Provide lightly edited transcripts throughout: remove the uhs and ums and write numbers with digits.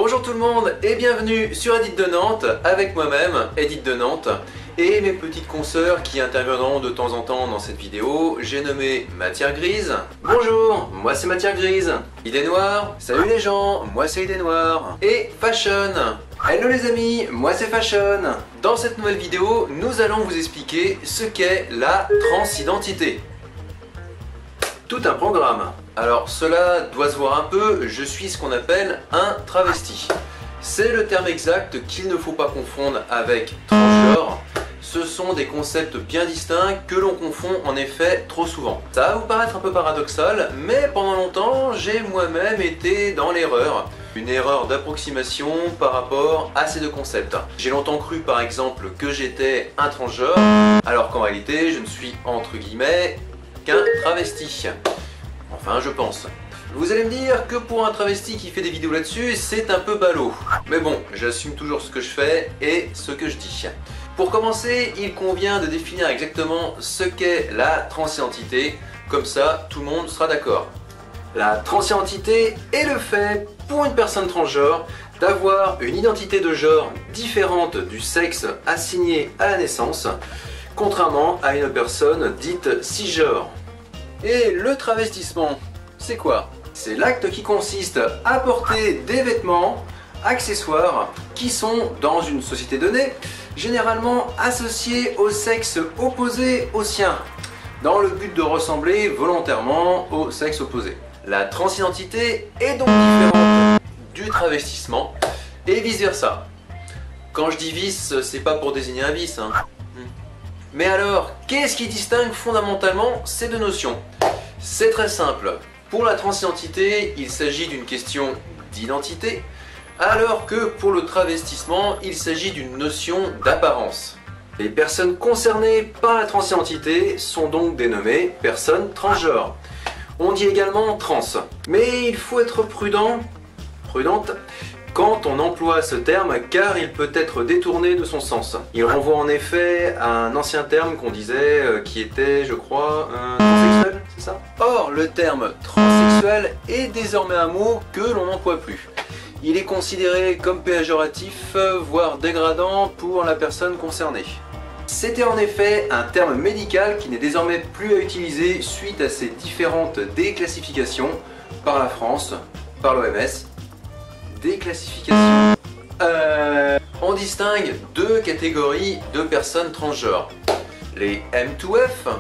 Bonjour tout le monde et bienvenue sur Edith de Nantes avec moi-même, Edith de Nantes, et mes petites consoeurs qui interviendront de temps en temps dans cette vidéo. J'ai nommé Matière Grise. Bonjour, moi c'est Matière Grise. Idée Noire, salut les gens, moi c'est Idée Noire. Et Fashion. Hello les amis, moi c'est Fashion. Dans cette nouvelle vidéo, nous allons vous expliquer ce qu'est la transidentité. Tout un programme. Alors cela doit se voir un peu, je suis ce qu'on appelle un travesti. C'est le terme exact qu'il ne faut pas confondre avec transgenre. Ce sont des concepts bien distincts que l'on confond en effet trop souvent. Ça va vous paraître un peu paradoxal, mais pendant longtemps j'ai moi-même été dans l'erreur. Une erreur d'approximation par rapport à ces deux concepts. J'ai longtemps cru par exemple que j'étais un transgenre, alors qu'en réalité je ne suis entre guillemets qu'un travesti. Enfin, je pense. Vous allez me dire que pour un travesti qui fait des vidéos là-dessus, c'est un peu ballot. Mais bon, j'assume toujours ce que je fais et ce que je dis. Pour commencer, il convient de définir exactement ce qu'est la transidentité. Comme ça, tout le monde sera d'accord. La transidentité est le fait, pour une personne transgenre, d'avoir une identité de genre différente du sexe assigné à la naissance, contrairement à une personne dite cisgenre. Et le travestissement, c'est quoi? C'est l'acte qui consiste à porter des vêtements, accessoires, qui sont, dans une société donnée, généralement associés au sexe opposé au sien, dans le but de ressembler volontairement au sexe opposé. La transidentité est donc différente du travestissement, et vice versa. Quand je dis vice, c'est pas pour désigner un vice, hein. Mais alors, qu'est-ce qui distingue fondamentalement ces deux notions? C'est très simple. Pour la transidentité, il s'agit d'une question d'identité, alors que pour le travestissement, il s'agit d'une notion d'apparence. Les personnes concernées par la transidentité sont donc dénommées personnes transgenres. On dit également trans. Mais il faut être prudente, quand on emploie ce terme, car il peut être détourné de son sens. Il renvoie en effet à un ancien terme qu'on disait qui était, je crois, transsexuel, c'est ça? Or, le terme transsexuel est désormais un mot que l'on n'emploie plus. Il est considéré comme péjoratif, voire dégradant pour la personne concernée. C'était en effet un terme médical qui n'est désormais plus à utiliser suite à ces différentes déclassifications par la France, par l'OMS. Déclassification. On distingue deux catégories de personnes transgenres. Les M2F,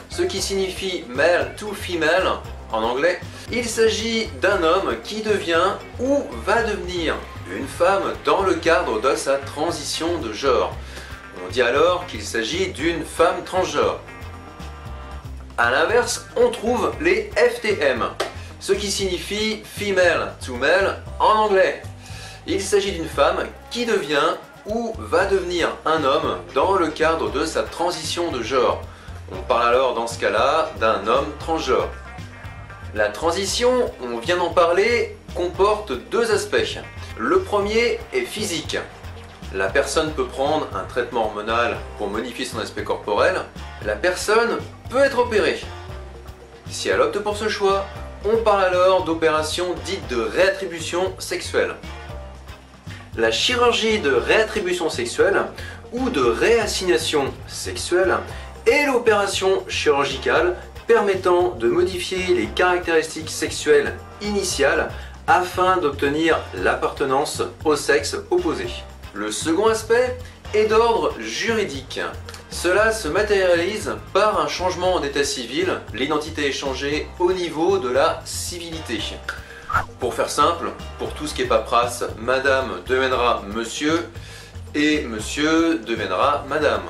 ce qui signifie male to female en anglais. Il s'agit d'un homme qui devient ou va devenir une femme dans le cadre de sa transition de genre. On dit alors qu'il s'agit d'une femme transgenre. A l'inverse, on trouve les FTM. Ce qui signifie female to male en anglais. Il s'agit d'une femme qui devient ou va devenir un homme dans le cadre de sa transition de genre. On parle alors dans ce cas-là d'un homme transgenre. La transition, on vient d'en parler, comporte deux aspects. Le premier est physique. La personne peut prendre un traitement hormonal pour modifier son aspect corporel. La personne peut être opérée. Si elle opte pour ce choix, on parle alors d'opération dite de réattribution sexuelle. La chirurgie de réattribution sexuelle ou de réassignation sexuelle est l'opération chirurgicale permettant de modifier les caractéristiques sexuelles initiales afin d'obtenir l'appartenance au sexe opposé. Le second aspect est d'ordre juridique. Cela se matérialise par un changement d'état civil, l'identité est changée au niveau de la civilité. Pour faire simple, pour tout ce qui est paperasse, madame deviendra monsieur et monsieur deviendra madame.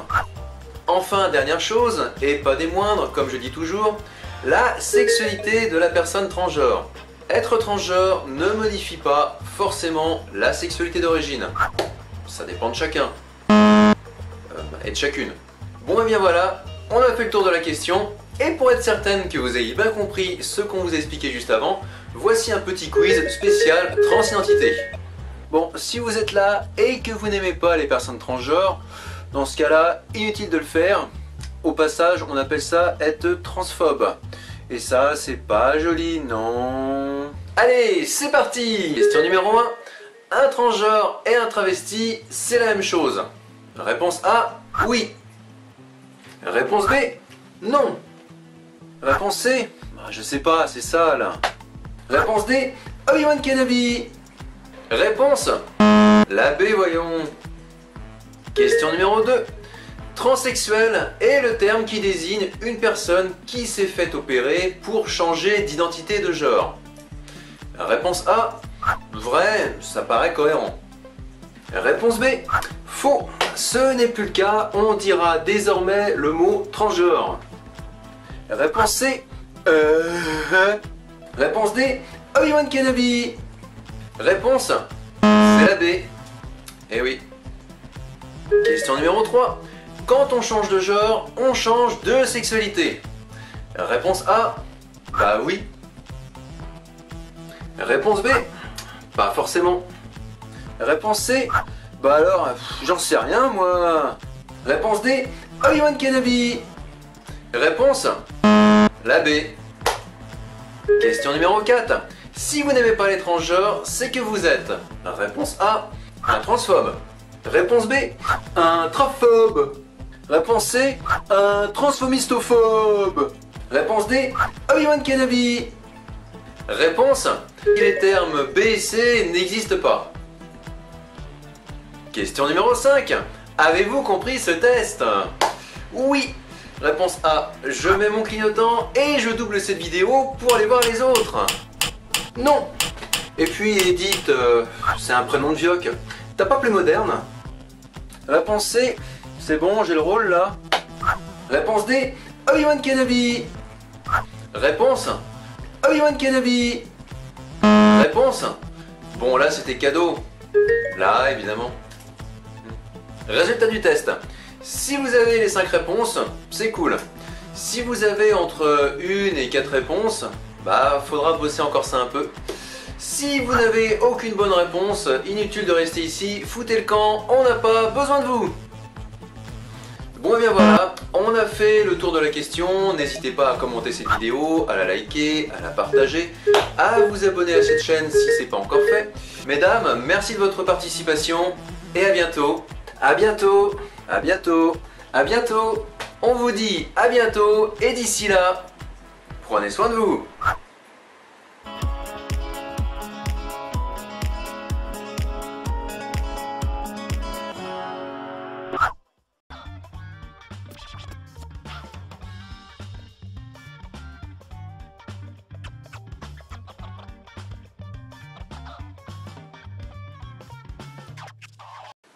Enfin, dernière chose, et pas des moindres, comme je dis toujours, la sexualité de la personne transgenre. Être transgenre ne modifie pas forcément la sexualité d'origine. Ça dépend de chacun. Et de chacune. Bon et bien voilà, on a fait le tour de la question, et pour être certaine que vous ayez bien compris ce qu'on vous a expliqué juste avant, voici un petit quiz spécial transidentité. Bon, si vous êtes là et que vous n'aimez pas les personnes transgenres, dans ce cas-là, inutile de le faire. Au passage, on appelle ça être transphobe. Et ça, c'est pas joli, non. Allez, c'est parti! Question numéro 1. un transgenre et un travesti, c'est la même chose? Réponse A, oui. Réponse B, non. Réponse C, je sais pas, c'est ça là. Réponse D, Obi-Wan Kenobi. Réponse, la B, voyons. Question numéro 2. Transsexuel est le terme qui désigne une personne qui s'est fait opérer pour changer d'identité de genre. Réponse A, vrai, ça paraît cohérent. Réponse B, faux, ce n'est plus le cas, on dira désormais le mot transgenre. Réponse C, Réponse D, Obi-Wan Kenobi. Réponse, c'est la B. Eh oui. Question numéro 3. Quand on change de genre, on change de sexualité. Réponse A, bah oui. Réponse B, pas forcément. Réponse C, bah alors, j'en sais rien moi. Réponse D, Obi-Wan Kenobi. Réponse, la B. Question numéro 4. Si vous n'aimez pas les transgenres, c'est que vous êtes. Réponse A, un transphobe. Réponse B, un transphobe. Réponse C, un transphomistophobe. Réponse D, Obi-Wan Kenobi. Réponse, les termes B et C n'existent pas. Question numéro 5. Avez-vous compris ce test? Oui. Réponse A, je mets mon clignotant et je double cette vidéo pour aller voir les autres. Non. Et puis Edith, c'est un prénom de vioque. T'as pas plus moderne? Réponse C, c'est bon, j'ai le rôle là. Réponse D, Obi-Wan Kenobi. Réponse, Obi-Wan Kenobi. Réponse, bon là c'était cadeau. Là évidemment. Résultat du test. Si vous avez les 5 réponses, c'est cool. Si vous avez entre 1 et 4 réponses, bah faudra bosser encore ça un peu. Si vous n'avez aucune bonne réponse, inutile de rester ici, foutez le camp, on n'a pas besoin de vous. Bon et bien voilà, on a fait le tour de la question, n'hésitez pas à commenter cette vidéo, à la liker, à la partager, à vous abonner à cette chaîne si ce n'est pas encore fait. Mesdames, merci de votre participation et à bientôt. À bientôt, à bientôt, à bientôt. On vous dit à bientôt et d'ici là, prenez soin de vous.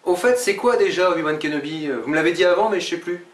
Au fait, c'est quoi déjà Obi-Wan Kenobi? Vous me l'avez dit avant, mais je sais plus.